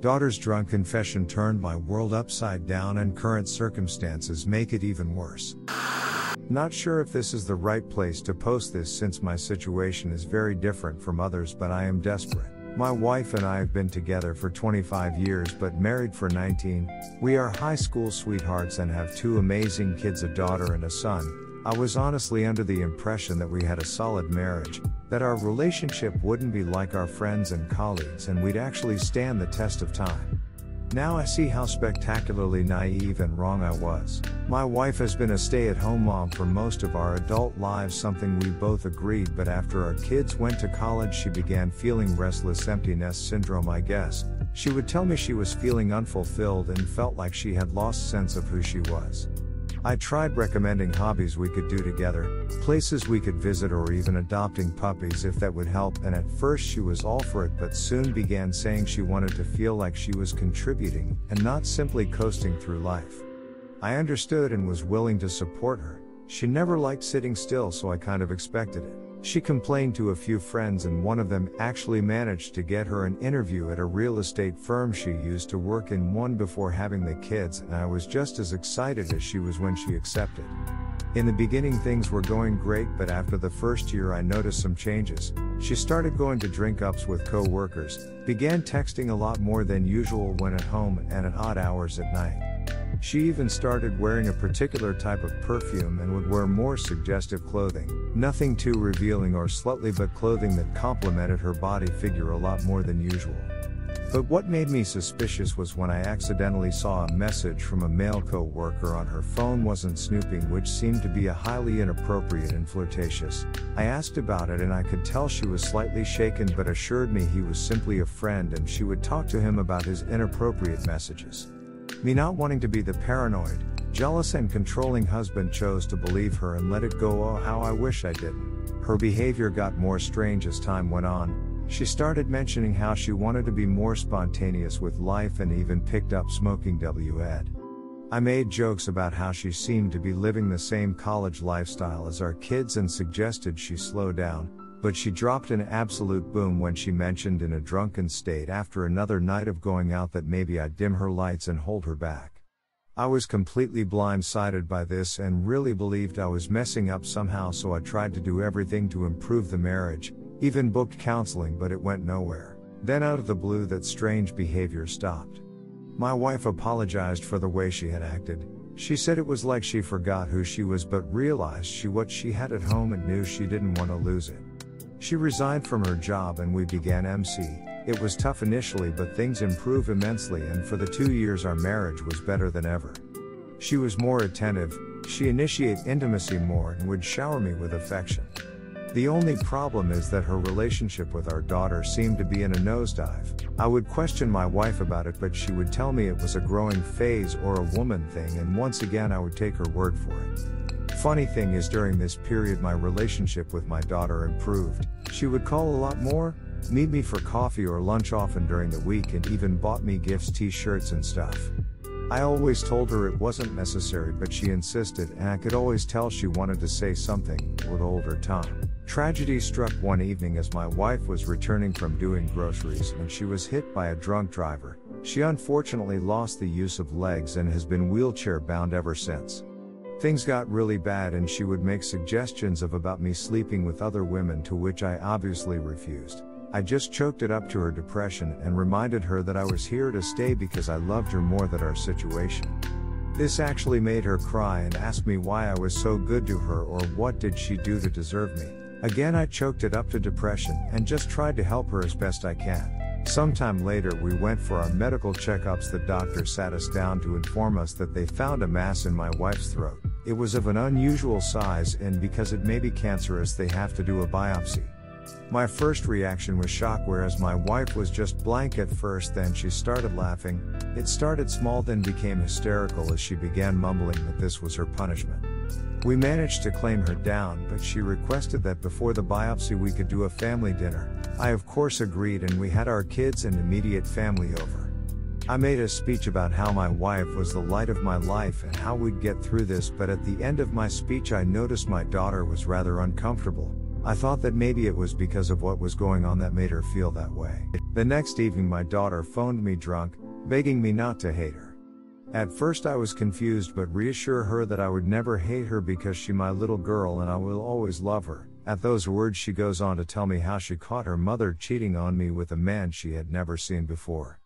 Daughter's drunk confession turned my world upside down, and current circumstances make it even worse. Not sure if this is the right place to post this since my situation is very different from others, but I am desperate. My wife and I have been together for 25 years but married for 19. We are high school sweethearts and have 2 amazing kids, a daughter and a son. I was honestly under the impression that we had a solid marriage, that our relationship wouldn't be like our friends and colleagues and we'd actually stand the test of time. Now I see how spectacularly naive and wrong I was. My wife has been a stay-at-home mom for most of our adult lives, something we both agreed, but after our kids went to college she began feeling restless empty nest syndrome, I guess. She would tell me she was feeling unfulfilled and felt like she had lost sense of who she was. I tried recommending hobbies we could do together, places we could visit, or even adopting puppies if that would help, and at first she was all for it but soon began saying she wanted to feel like she was contributing, and not simply coasting through life. I understood and was willing to support her. She never liked sitting still, so I kind of expected it. She complained to a few friends and one of them actually managed to get her an interview at a real estate firm she used to work in before having the kids, and I was just as excited as she was when she accepted. In the beginning things were going great, but after the first year I noticed some changes. She started going to drink-ups with co-workers, began texting a lot more than usual when at home and at odd hours at night. She even started wearing a particular type of perfume and would wear more suggestive clothing, nothing too revealing or slutty, but clothing that complemented her body figure a lot more than usual. But what made me suspicious was when I accidentally saw a message from a male co-worker on her phone. Wasn't snooping, which seemed to be a highly inappropriate and flirtatious. I asked about it and I could tell she was slightly shaken, but assured me he was simply a friend and she would talk to him about his inappropriate messages. Me not wanting to be the paranoid, jealous and controlling husband chose to believe her and let it go. Oh, how I wish I didn't. Her behavior got more strange as time went on. She started mentioning how she wanted to be more spontaneous with life and even picked up smoking weed. I made jokes about how she seemed to be living the same college lifestyle as our kids and suggested she slow down, but she dropped an absolute boom when she mentioned in a drunken state after another night of going out that maybe I'd dim her lights and hold her back. I was completely blindsided by this and really believed I was messing up somehow, so I tried to do everything to improve the marriage, even booked counseling, but it went nowhere. Then out of the blue that strange behavior stopped. My wife apologized for the way she had acted. She said it was like she forgot who she was but realized what she had at home and knew she didn't want to lose it. She resigned from her job and we began MC. It was tough initially, but things improved immensely, and for the 2 years our marriage was better than ever. She was more attentive, she initiated intimacy more and would shower me with affection. The only problem is that her relationship with our daughter seemed to be in a nosedive. I would question my wife about it, but she would tell me it was a growing phase or a woman thing, and once again I would take her word for it. Funny thing is, during this period my relationship with my daughter improved. She would call a lot more, meet me for coffee or lunch often during the week, and even bought me gifts, t-shirts and stuff. I always told her it wasn't necessary, but she insisted, and I could always tell she wanted to say something, would hold her tongue. Tragedy struck one evening as my wife was returning from doing groceries and she was hit by a drunk driver. She unfortunately lost the use of legs and has been wheelchair bound ever since. Things got really bad and she would make suggestions about me sleeping with other women, to which I obviously refused. I just choked it up to her depression and reminded her that I was here to stay because I loved her more than our situation. This actually made her cry and asked me why I was so good to her, or what did she do to deserve me. Again I choked it up to depression and just tried to help her as best I can. Sometime later we went for our medical checkups. The doctor sat us down to inform us that they found a mass in my wife's throat. It was of an unusual size, and because it may be cancerous they have to do a biopsy. My first reaction was shock, whereas my wife was just blank at first. Then she started laughing. It started small, then became hysterical as she began mumbling that this was her punishment. We managed to claim her down, but she requested that before the biopsy we could do a family dinner. I of course agreed, and we had our kids and immediate family over. I made a speech about how my wife was the light of my life and how we'd get through this, but at the end of my speech I noticed my daughter was rather uncomfortable. I thought that maybe it was because of what was going on that made her feel that way. The next evening my daughter phoned me drunk, begging me not to hate her. At first I was confused but reassure her that I would never hate her because she my little girl and I will always love her. At those words she goes on to tell me how she caught her mother cheating on me with a man she had never seen before.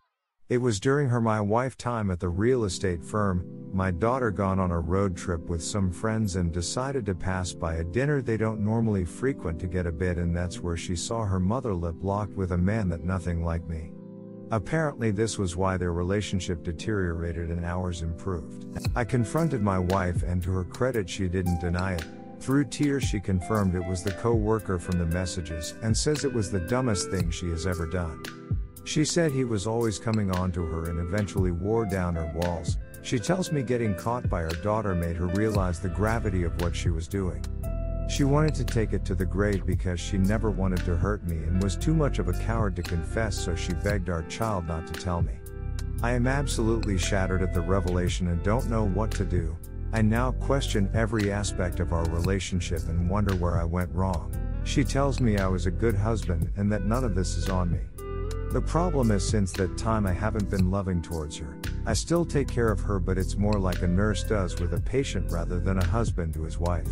It was during her my wife time at the real estate firm, my daughter gone on a road trip with some friends and decided to pass by a dinner they don't normally frequent to get a bit, and that's where she saw her mother lip locked with a man that nothing like me. Apparently this was why their relationship deteriorated and ours improved. I confronted my wife and to her credit she didn't deny it. Through tears she confirmed it was the co-worker from the messages and says it was the dumbest thing she has ever done. She said he was always coming on to her and eventually wore down her walls. She tells me getting caught by her daughter made her realize the gravity of what she was doing. She wanted to take it to the grave because she never wanted to hurt me and was too much of a coward to confess, so she begged our child not to tell me. I am absolutely shattered at the revelation and don't know what to do. I now question every aspect of our relationship and wonder where I went wrong. She tells me I was a good husband and that none of this is on me. The problem is since that time I haven't been loving towards her. I still take care of her, but it's more like a nurse does with a patient rather than a husband to his wife.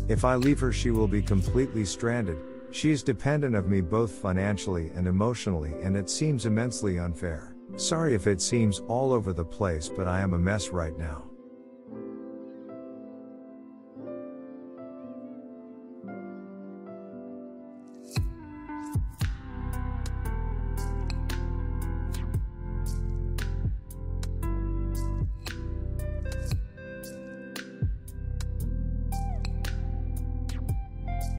If I leave her she will be completely stranded. She is dependent of me both financially and emotionally and it seems immensely unfair. Sorry if it seems all over the place, but I am a mess right now.